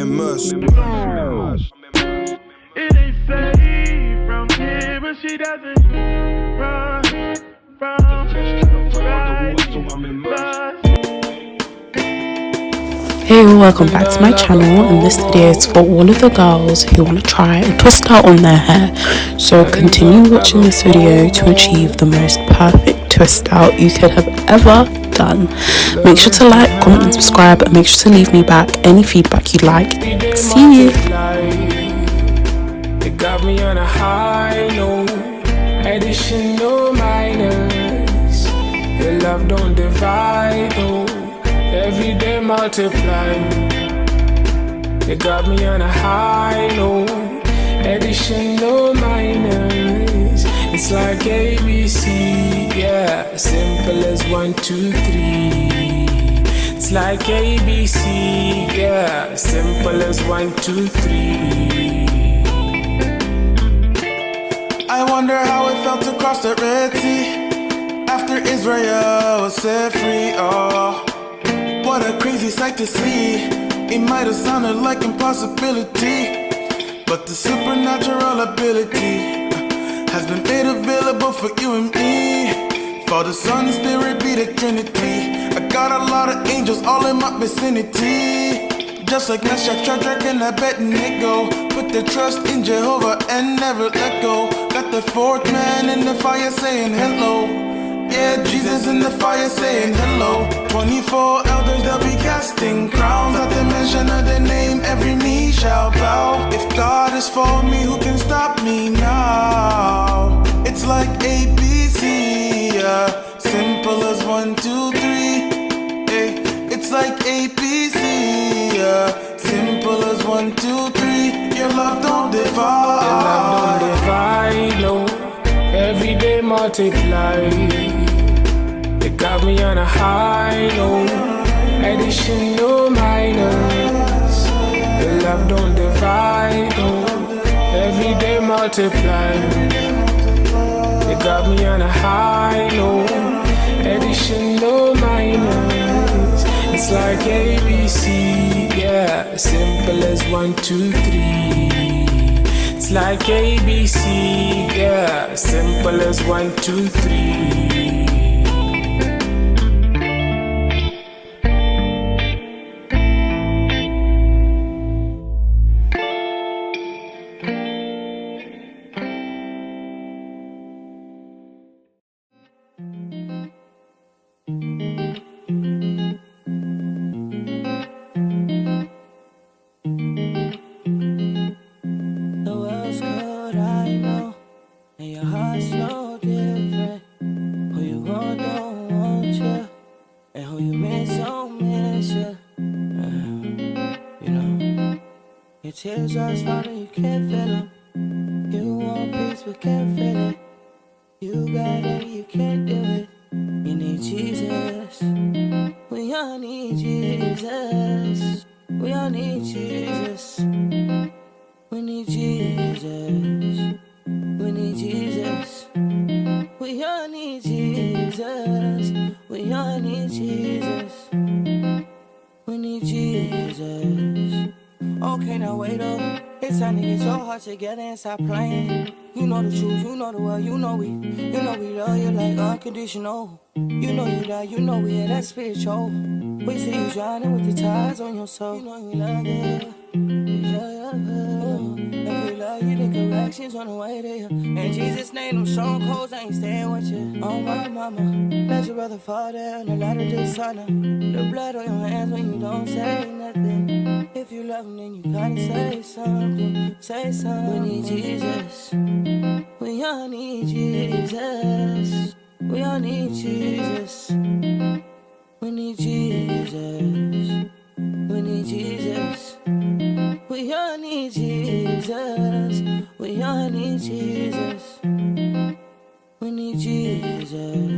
immersed. It ain't safe from here, but she doesn't run from Hey, welcome back to my channel, and this video is for all of the girls who want to try a twist out on their hair. So continue watching this video to achieve the most perfect twist out you could have ever done. Make sure to like, comment and subscribe, and make sure to leave me back any feedback you'd like. See you. It got me on a high note, additional minus. Your love don't divide, oh, every day multiply. It got me on a high note, additional minus. It's like ABC, yeah, simple as 1, 2, 3. It's like ABC, yeah, simple as 1, 2, 3. I wonder how it felt to cross the Red Sea after Israel was set free. Oh, what a crazy sight to see. It might have sounded like impossibility, but the supernatural ability has been made available for you and me. Father, Son, Spirit be the Trinity. I got a lot of angels all in my vicinity, just like Meshach, Shadrach, and Abednego. Put their trust in Jehovah and never let go. Got the fourth man in the fire saying hello. Yeah, Jesus in the fire saying hello. 24 elders, they'll be casting crowns. At the mention of the name, every knee shall bow. If God is for me, who can stop me now? It's like ABC, yeah, simple as 1, 2, 3. Hey, it's like ABC, yeah, simple as 1, 2, 3. Your love don't divide. Your love don't divide, no, every day multiply. It got me on a high note, additional minus. Your love don't divide, no, every day multiply. It got me on a high note, additional minus. It's like ABC, yeah, simple as 1, 2, 3. It's like ABC, yeah, simple as 1, 2, 3. Your tears are falling, you can't feel them. You want peace but can't feel it. You got it, you can't do it. You need Jesus. We all need Jesus. We all need Jesus. We need Jesus. We need Jesus. We all need Jesus. We all need Jesus. We need Jesus. Okay, now wait up. It's time to get your heart together and stop playing. You know the truth, you know the world, you know we love you like unconditional. You know you die, you know we are that spiritual. Wait till you drowning with the ties on your soul. You know you love it. If we love you, then corrections on the way there. In Jesus' name, them strong codes, I ain't staying with you. Oh my mama, let your brother fall down, the light of dishonor. The blood on your hands when you don't say nothing. If you love him, then you gotta say something. Say something. We need Jesus. We all need Jesus. We all need Jesus. We need Jesus. We need Jesus. We all need Jesus. We all need Jesus. We need Jesus.